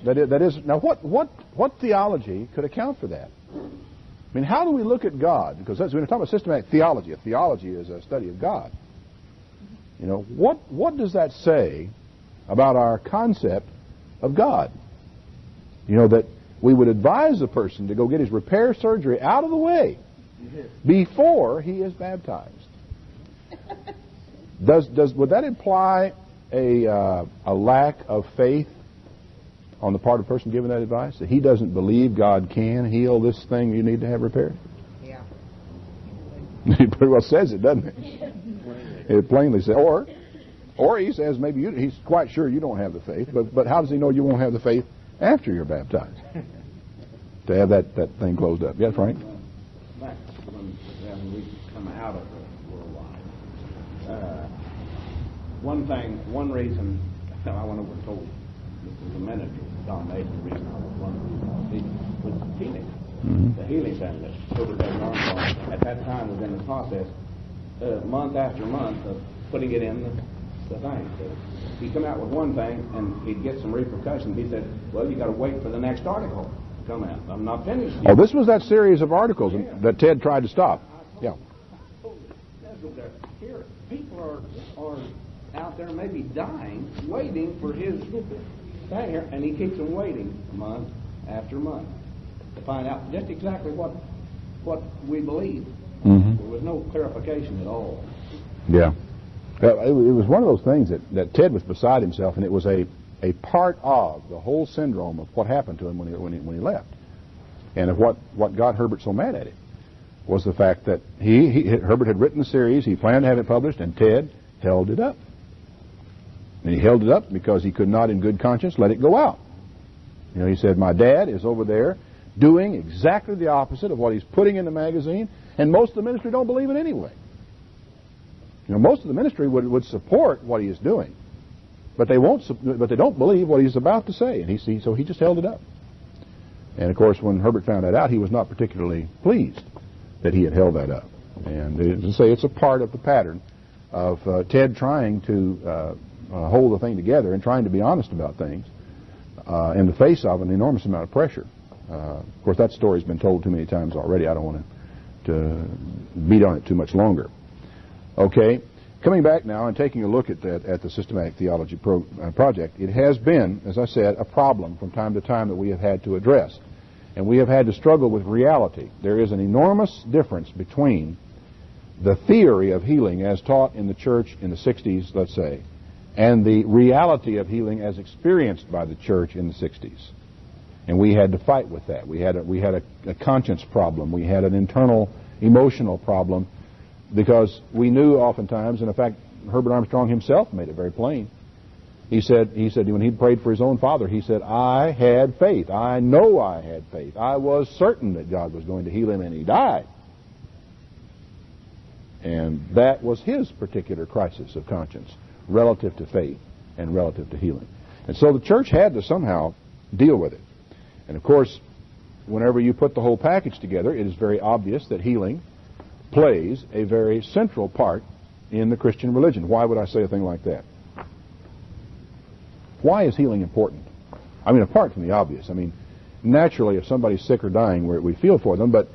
that is now what theology could account for that? I mean, how do we look at God? Because when we're talking about systematic theology, a theology is a study of God. What does that say about our concept of God? That we would advise a person to go get his repair surgery out of the way before he is baptized. Would that imply a lack of faith on the part of the person giving that advice? That he doesn't believe God can heal this thing you need to have repaired? Yeah. He pretty well says it, doesn't he? It plainly says, or he says maybe he's quite sure you don't have the faith, but how does he know you won't have the faith after you're baptized? To have that thing closed up. Yeah, Frank? Back when we come out of the worldwide, one reason I went over and told the manager, Don Mason, the reason I was one was healing. Mm-hmm. The healing center that Herbert W. Armstrong at that time was in the process, month after month, of putting it in the thing. So he'd come out with one thing and he'd get some repercussions. He said, well, you got to wait for the next article to come out. I'm not finished yet. Oh, this was that series of articles that Ted tried to stop. Yeah. Here, people are out there maybe dying, waiting for his thing here, and he keeps them waiting month after month to find out just exactly what we believe. Mm-hmm. There was no clarification at all. Yeah. It was one of those things that Ted was beside himself, and it was a part of the whole syndrome of what happened to him when he left. And of what got Herbert so mad at him was the fact that Herbert had written the series, he planned to have it published, and Ted held it up. And he held it up because he could not in good conscience let it go out. He said, my dad is over there doing exactly the opposite of what he's putting in the magazine, and most of the ministry don't believe it anyway. Most of the ministry would support what he is doing, but they don't believe what he's about to say, and so he just held it up. And of course, when Herbert found that out, he was not particularly pleased that he had held that up. And as I say, it's a part of the pattern of Ted trying to hold the thing together and trying to be honest about things in the face of an enormous amount of pressure. Of course, that story's been told too many times already. I don't want to beat on it too much longer. Okay, coming back now and taking a look at the Systematic Theology project, it has been, as I said, a problem from time to time that we have had to address. And we have had to struggle with reality. There is an enormous difference between the theory of healing as taught in the church in the 60s, let's say, and the reality of healing as experienced by the church in the 60s. And we had to fight with that. We had a conscience problem. We had an internal emotional problem, because we knew oftentimes, and in fact, Herbert Armstrong himself made it very plain. He said when he prayed for his own father, he said, I had faith. I know I had faith. I was certain that God was going to heal him, and he died. And that was his particular crisis of conscience relative to faith and relative to healing. And so the church had to somehow deal with it. And of course, whenever you put the whole package together, it is very obvious that healing plays a very central part in the Christian religion. Why would I say a thing like that? Why is healing important? I mean, apart from the obvious. I mean, naturally, if somebody's sick or dying, we feel for them. But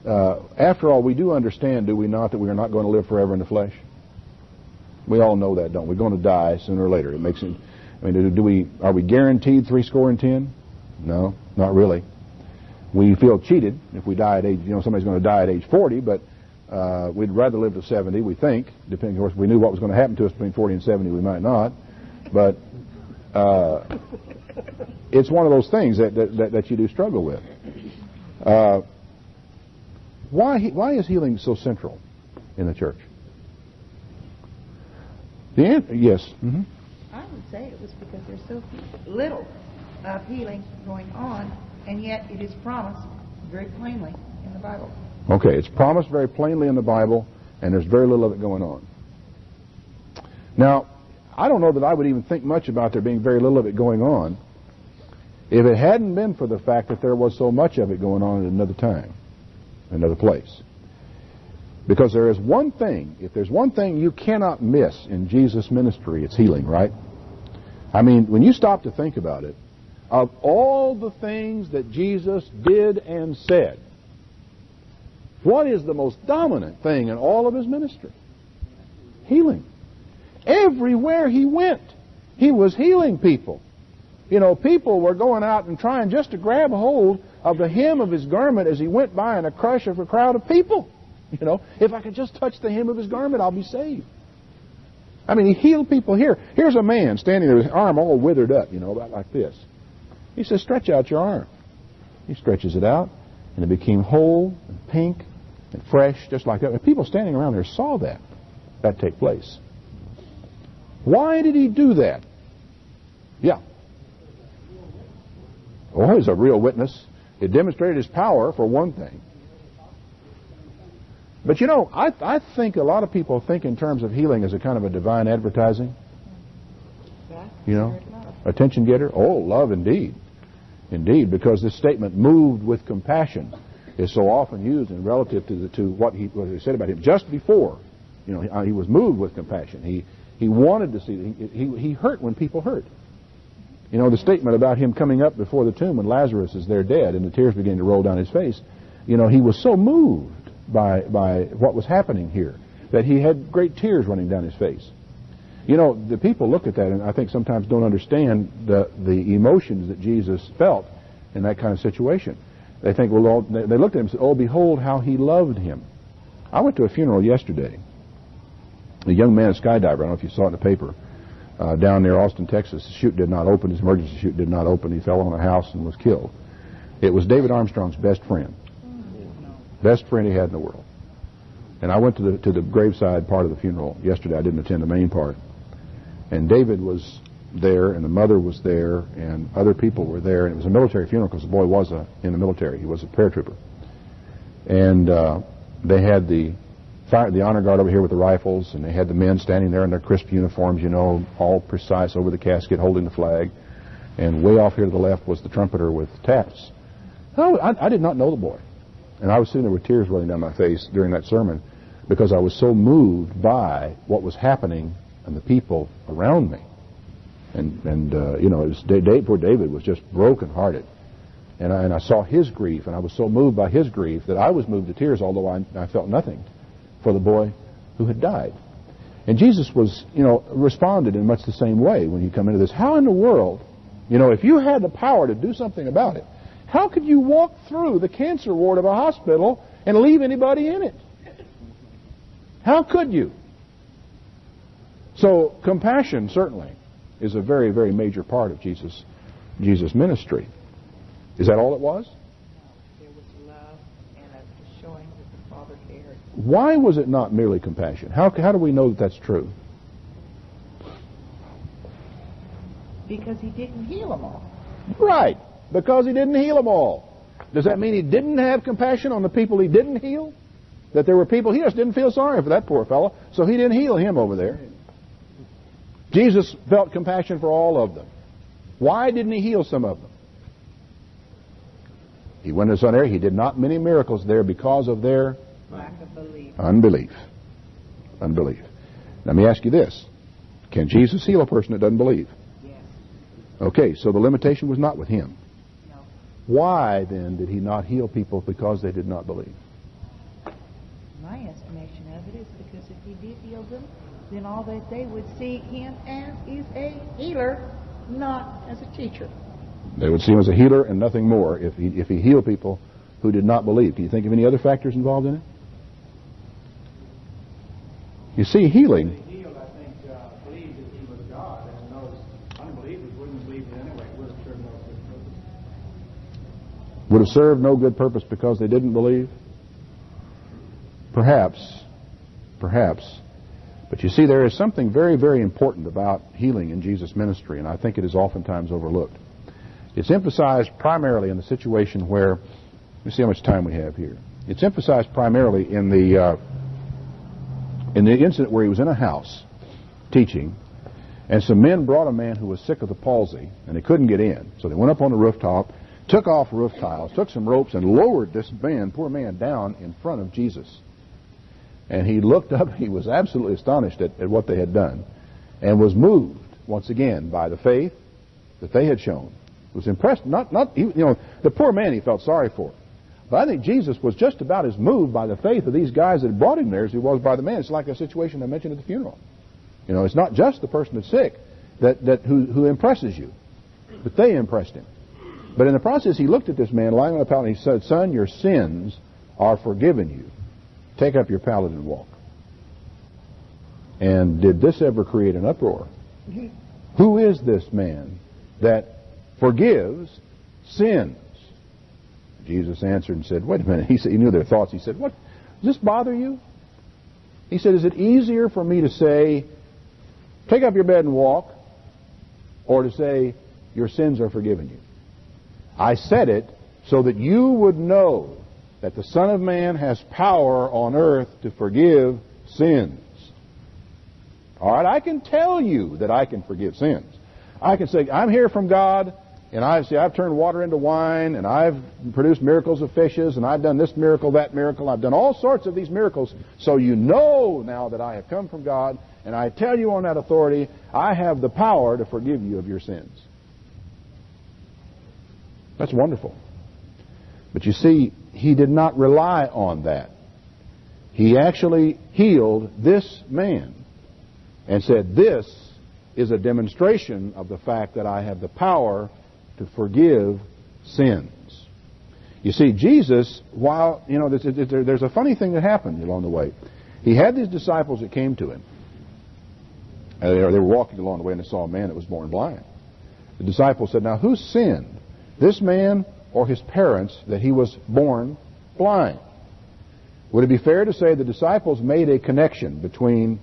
after all, we do understand, do we not, that we are not going to live forever in the flesh? We all know that, don't we? We're going to die sooner or later. It makes it. I mean, are we guaranteed 70? No, not really. We feel cheated if we die at age. Somebody's going to die at age 40, but we'd rather live to 70. We think, depending, of course, if we knew what was going to happen to us between 40 and 70, we might not. But it's one of those things that you do struggle with. Why is healing so central in the church? The answer, yes. Mm-hmm. I would say it was because there's so little of healing going on, and yet it is promised very plainly in the Bible. Okay, it's promised very plainly in the Bible, and there's very little of it going on. Now, I don't know that I would even think much about there being very little of it going on if it hadn't been for the fact that there was so much of it going on at another time, another place. Because there is one thing, if there's one thing you cannot miss in Jesus' ministry, it's healing, right? I mean, when you stop to think about it, of all the things that Jesus did and said, what is the most dominant thing in all of his ministry? Healing. Everywhere he went, he was healing people. People were going out and trying just to grab hold of the hem of his garment as he went by in a crush of a crowd of people. If I could just touch the hem of his garment, I'll be saved. I mean, he healed people here. Here's a man standing there with his arm all withered up, about like this. He says, stretch out your arm. He stretches it out, and it became whole and pink and fresh, just like that. And people standing around there saw that take place. Why did he do that? Yeah. Oh, he's a real witness. It demonstrated his power, for one thing. But I think a lot of people think in terms of healing as a kind of a divine advertising. Attention getter. Oh, love indeed. Indeed, because this statement, moved with compassion, is so often used in relative to what he said about him just before. He was moved with compassion. He wanted to see. He hurt when people hurt. The statement about him coming up before the tomb when Lazarus is there dead and the tears began to roll down his face. He was so moved by what was happening here that he had great tears running down his face. The people look at that and I think sometimes don't understand the emotions that Jesus felt in that kind of situation. They think, they looked at him and said, oh, behold how he loved him. I went to a funeral yesterday. A young man, a skydiver, I don't know if you saw it in the paper, down near Austin, Texas. The chute did not open. His emergency chute did not open. He fell on a house and was killed. It was David Armstrong's best friend. Best friend he had in the world. And I went to the graveside part of the funeral yesterday. I didn't attend the main part. And David was there, and the mother was there, and other people were there. And it was a military funeral because the boy was in the military. He was a paratrooper. And they had the honor guard over here with the rifles, and they had the men standing there in their crisp uniforms, all precise over the casket, holding the flag. And way off here to the left was the trumpeter with taps. I did not know the boy. And I was sitting there with tears rolling down my face during that sermon because I was so moved by what was happening and the people around me. And it was poor David was just brokenhearted. And I saw his grief, and I was so moved by his grief that I was moved to tears, although I felt nothing for the boy who had died. And Jesus was, responded in much the same way when you come into this. How in the world, if you had the power to do something about it, how could you walk through the cancer ward of a hospital and leave anybody in it? How could you? So compassion certainly is a very, very major part of Jesus' ministry. Is that all it was? No, there was love and a showing that the Father cared. Why was it not merely compassion? How do we know that that's true? Because he didn't heal them all. Right. Because he didn't heal them all. Does that mean he didn't have compassion on the people he didn't heal? that there were people, he just didn't feel sorry for that poor fellow, so he didn't heal him over there. Jesus felt compassion for all of them. Why didn't he heal some of them? He went to some area. He did not many miracles there because of their Lack of belief. unbelief. Unbelief. Let me ask you this. Can Jesus heal a person that doesn't believe? Yes. Okay, so the limitation was not with him. No. Why, then, did he not heal people because they did not believe? My estimation of it is because if he did heal them, then all that they would see him as is a healer, not as a teacher. They would see him as a healer and nothing more if he healed people who did not believe. Can you think of any other factors involved in it? You see, healing... He healed, I think, believed that he was God, and those unbelievers wouldn't believe it anyway. Would have served no good purpose. Would have served no good purpose because they didn't believe? Perhaps. But you see, there is something very, very important about healing in Jesus' ministry, and I think it is oftentimes overlooked. It's emphasized primarily in the situation where, let me see how much time we have here. It's emphasized primarily in the incident where he was in a house teaching, and some men brought a man who was sick of the palsy, and they couldn't get in. So they went up on the rooftop, took off roof tiles, took some ropes, and lowered this man, poor man, down in front of Jesus. And he looked up, he was absolutely astonished at what they had done, and was moved, once again, by the faith that they had shown. Was impressed, the poor man he felt sorry for. But I think Jesus was just about as moved by the faith of these guys that had brought him there as he was by the man. It's like a situation I mentioned at the funeral. It's not just the person that's sick who impresses you, but they impressed him. But in the process, he looked at this man lying on a pallet and he said, "Son, your sins are forgiven you. Take up your pallet and walk." And did this ever create an uproar? Who is this man that forgives sins? Jesus answered and said, wait a minute. He said, he knew their thoughts. He said, what? Does this bother you? He said, is it easier for me to say, take up your bed and walk, or to say, your sins are forgiven you? I said it so that you would know that the Son of Man has power on earth to forgive sins. All right, I can tell you that I can forgive sins. I can say, I'm here from God, and I've turned water into wine, and I've produced miracles of fishes, and I've done this miracle, that miracle. I've done all sorts of these miracles, so you know now that I have come from God, and I tell you on that authority, I have the power to forgive you of your sins. That's wonderful. But you see, he did not rely on that. He actually healed this man and said, this is a demonstration of the fact that I have the power to forgive sins. You see, Jesus, while, there's a funny thing that happened along the way. He had these disciples that came to him. They were walking along the way and they saw a man that was born blind. The disciples said, now who sinned, this man or his parents, that he was born blind? Would it be fair to say the disciples made a connection between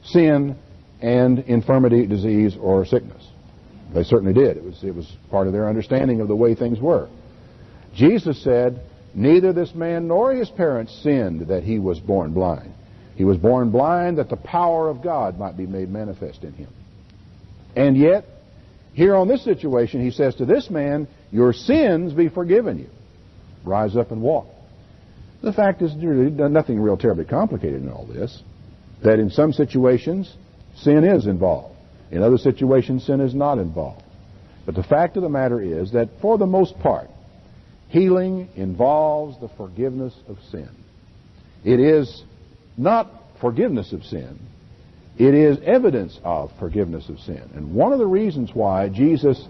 sin and infirmity, disease, or sickness? They certainly did. It was part of their understanding of the way things were. Jesus said, neither this man nor his parents sinned that he was born blind. He was born blind that the power of God might be made manifest in him. And yet, here on this situation, he says to this man, your sins be forgiven you. Rise up and walk. The fact is, there's nothing real terribly complicated in all this. That in some situations, sin is involved. In other situations, sin is not involved. But the fact of the matter is that for the most part, healing involves the forgiveness of sin. It is not forgiveness of sin. It is evidence of forgiveness of sin. And one of the reasons why Jesus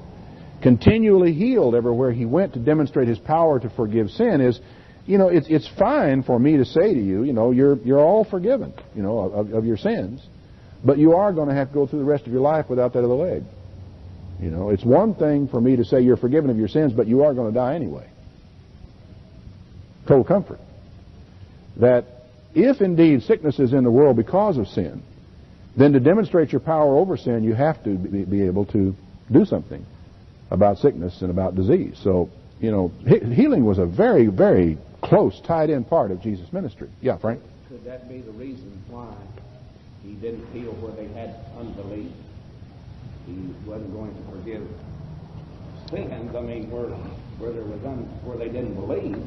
continually healed everywhere he went to demonstrate his power to forgive sin is, it's fine for me to say to you, you're all forgiven, of your sins. But you are going to have to go through the rest of your life without that other leg. It's one thing for me to say you're forgiven of your sins, but you are going to die anyway. Total comfort. That if indeed sickness is in the world because of sin, then to demonstrate your power over sin, you have to be able to do something about sickness and about disease. So, healing was a very, very close, tied-in part of Jesus' ministry. Yeah, Frank? Could that be the reason why he didn't heal where they had unbelief? He wasn't going to forgive sins. I mean, where there was where they didn't believe.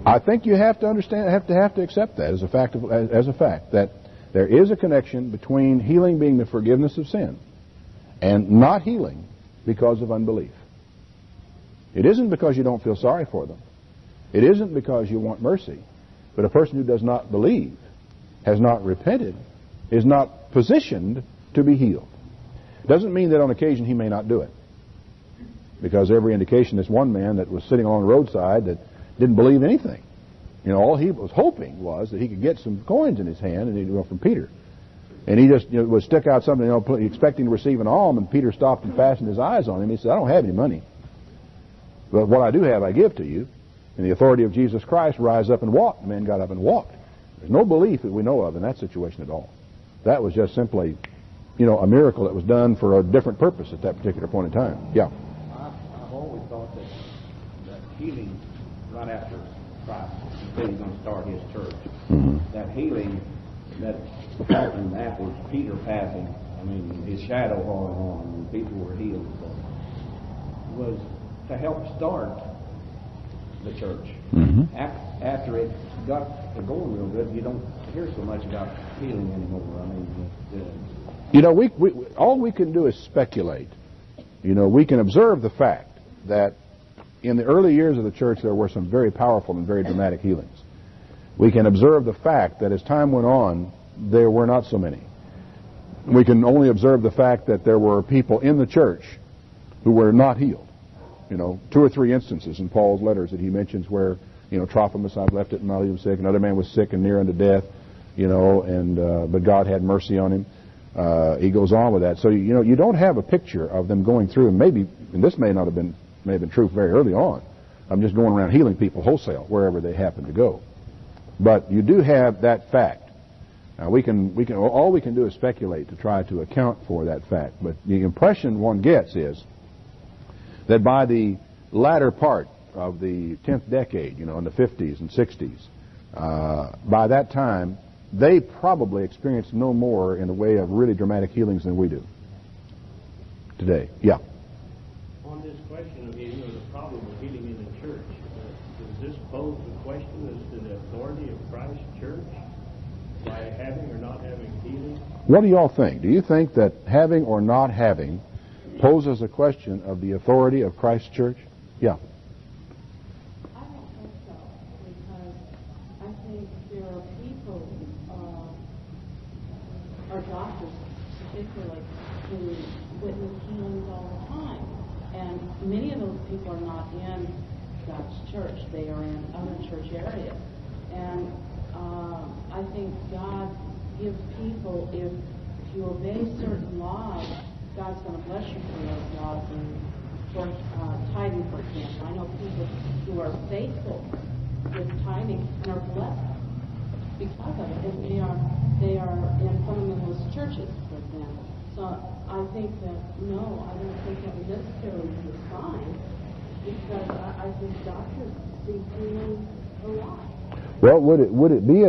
I think you have to understand, have to accept that as a fact that there is a connection between healing being the forgiveness of sin and not healing because of unbelief. It isn't because you don't feel sorry for them. It isn't because you want mercy. But a person who does not believe, has not repented, is not positioned to be healed. Doesn't mean that on occasion he may not do it. Because every indication, this one man that was sitting along the roadside that didn't believe anything. You know, all he was hoping was that he could get some coins in his hand, and he'd go from Peter. And he just would stick out something, expecting to receive an alms, and Peter stopped and fastened his eyes on him. He said, I don't have any money. But what I do have, I give to you. In the authority of Jesus Christ, rise up and walk. The man got up and walked. There's no belief that we know of in that situation at all. That was just simply, a miracle that was done for a different purpose at that particular point in time. Yeah. I've always thought that healing right after Christ said he's going to start his church. Mm-hmm. That healing that happened after Peter passing, his shadow falling on him and people were healed, was to help start the church. Mm-hmm. After it got to going real good, you don't hear so much about healing anymore. All we can do is speculate. We can observe the fact that in the early years of the church there were some very powerful and very dramatic healings. We can observe the fact that as time went on, there were not so many. We can only observe the fact that there were people in the church who were not healed. 2 or 3 instances in Paul's letters that he mentions where, Trophimus, I've left it and not leave him sick. Another man was sick and near unto death, but God had mercy on him. He goes on with that. So, you don't have a picture of them going through, and this may have been true very early on. I'm just going around healing people wholesale wherever they happen to go. But you do have that fact. Now, all we can do is speculate to try to account for that fact. But the impression one gets is that by the latter part of the 10th decade, in the 50s and 60s, by that time, they probably experienced no more in the way of really dramatic healings than we do today. Yeah. On this question of healing, or the problem of healing in the church, does this pose the question as to the authority of Christ's church by having or not having healing? What do y'all think? Do you think that having or not having poses a question of the authority of Christ's church? Yeah. I don't think so, because I think there are people, or doctors particularly, who witness healings all the time. And many of those people are not in God's church. They are in other church areas. And I think God gives people, if you obey certain laws, God's going to bless you for those laws. And for tithing, for example, I know people who are faithful with tithing and are blessed because of it. And they are in fundamentalist churches, for example. So I think that, no, I don't think that would necessarily be a sign, because I think doctors see healing a lot. Well, would it be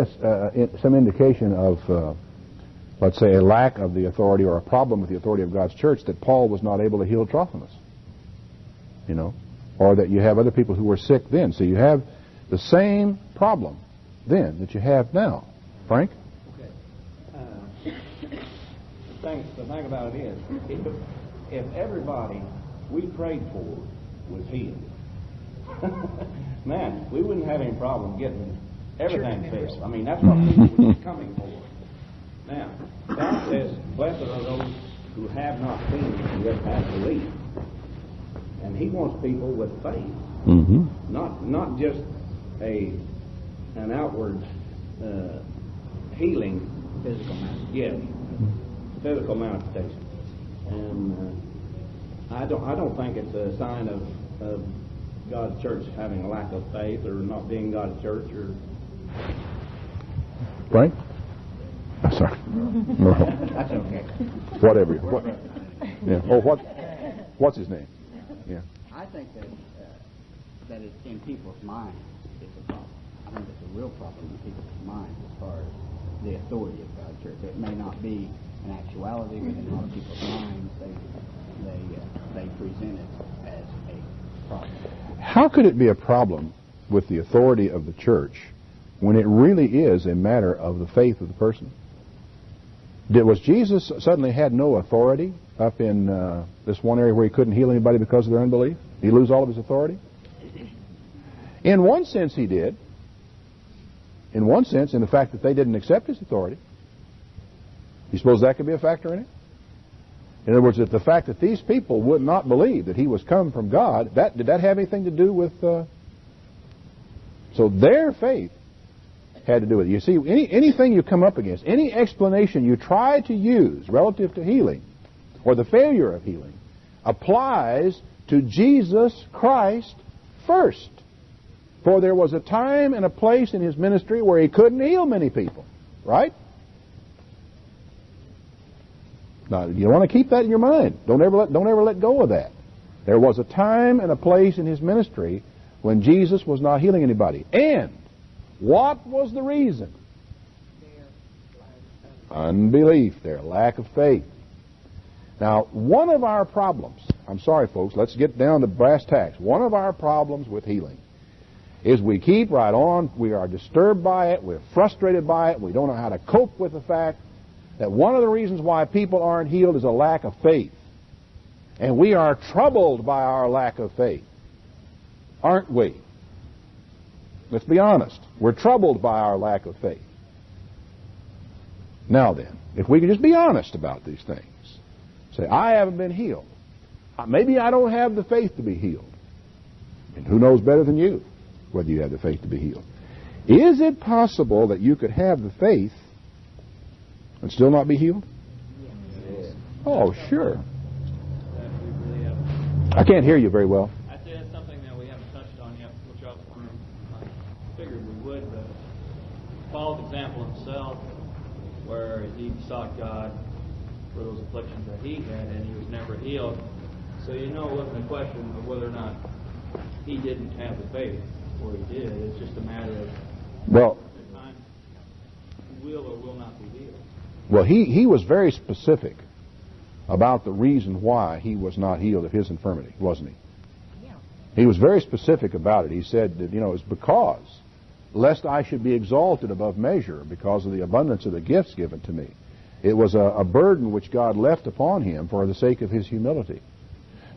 some indication of, let's say, a lack of the authority or a problem with the authority of God's church that Paul was not able to heal Trophimus? Or that you have other people who were sick then. So you have the same problem then that you have now. Frank? Okay. The thing about it is, if everybody we prayed for was healed, man, we wouldn't have any problem getting everything fixed. That's what people would be coming for. Now, God says, blessed are those who have not seen and yet have believed. And He wants people with faith. Mm-hmm. Not just an outward healing, physical manifestation. And I don't think it's a sign of God's church having a lack of faith or not being God's church. Or Frank? Sorry. No. That's okay. Whatever. Yeah. Oh, what's his name? Yeah. I think that that it's in people's minds it's a problem. I think it's a real problem in people's minds as far as the authority of God's church. It may not be an actuality, but in a lot of people's minds, they present it as a problem. How could it be a problem with the authority of the church when it really is a matter of the faith of the person? Was Jesus suddenly had no authority up in this one area where he couldn't heal anybody because of their unbelief? Did he lose all of his authority? In one sense, he did. In one sense, in the fact that they didn't accept his authority. You suppose that could be a factor in it? In other words, that the fact that these people would not believe that he was come from God, did that have anything to do with... So their faith had to do with it. You see, anything you come up against, any explanation you try to use relative to healing, or the failure of healing, applies to Jesus Christ first. For there was a time and a place in his ministry where he couldn't heal many people. Right? Now, you want to keep that in your mind. Don't ever let go of that. There was a time and a place in his ministry when Jesus was not healing anybody. And what was the reason? Unbelief, their lack of faith. Now, one of our problems, I'm sorry folks, let's get down to brass tacks. One of our problems with healing is we keep right on, we are disturbed by it, we're frustrated by it, we don't know how to cope with the fact that one of the reasons why people aren't healed is a lack of faith. And we are troubled by our lack of faith. Aren't we? Let's be honest. We're troubled by our lack of faith. Now then, if we could just be honest about these things. Say, I haven't been healed. Maybe I don't have the faith to be healed. And who knows better than you whether you have the faith to be healed? Is it possible that you could have the faith and still not be healed? Yes. Oh, sure. I can't hear you very well. I'd say that's something that we haven't touched on yet, which I figured we would, but Paul's example himself, where he sought God for those afflictions that he had, and he was never healed. So it wasn't a question of whether or not he didn't have the faith, or he did. It's just a matter of at times he will or will not be healed. Well, he was very specific about the reason why he was not healed of his infirmity, wasn't he? Yeah. He was very specific about it. He said that, it's because, lest I should be exalted above measure because of the abundance of the gifts given to me. It was a burden which God left upon him for the sake of his humility.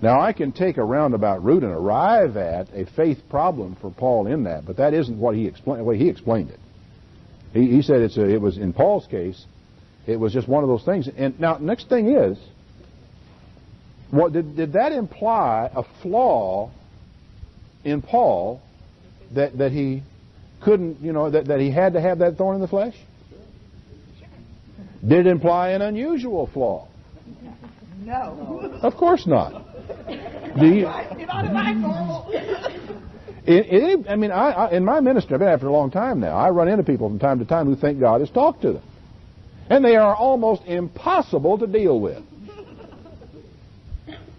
Now, I can take a roundabout route and arrive at a faith problem for Paul in that, but that isn't what he explained. The way he explained it. He said it was in Paul's case, it was just one of those things. And now, next thing is, what did that imply a flaw in Paul that he couldn't, that he had to have that thorn in the flesh? Did it imply an unusual flaw? No. Of course not. Do you? In my ministry, I've been after a long time now, I run into people from time to time who think God has talked to them. And they are almost impossible to deal with.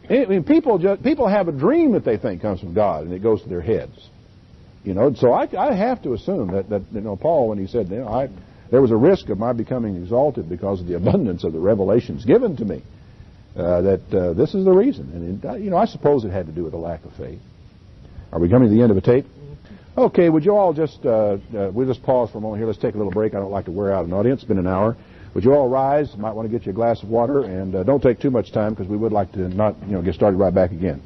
People have a dream that they think comes from God, and it goes to their heads. So I have to assume that Paul, when he said, there was a risk of my becoming exalted because of the abundance of the revelations given to me, this is the reason. And I suppose it had to do with a lack of faith. Are we coming to the end of a tape? Okay, would you all we'll just pause for a moment here. Let's take a little break. I don't like to wear out an audience. It's been an hour. Would you all rise? Might want to get you a glass of water, and don't take too much time because we would like to not get started right back again.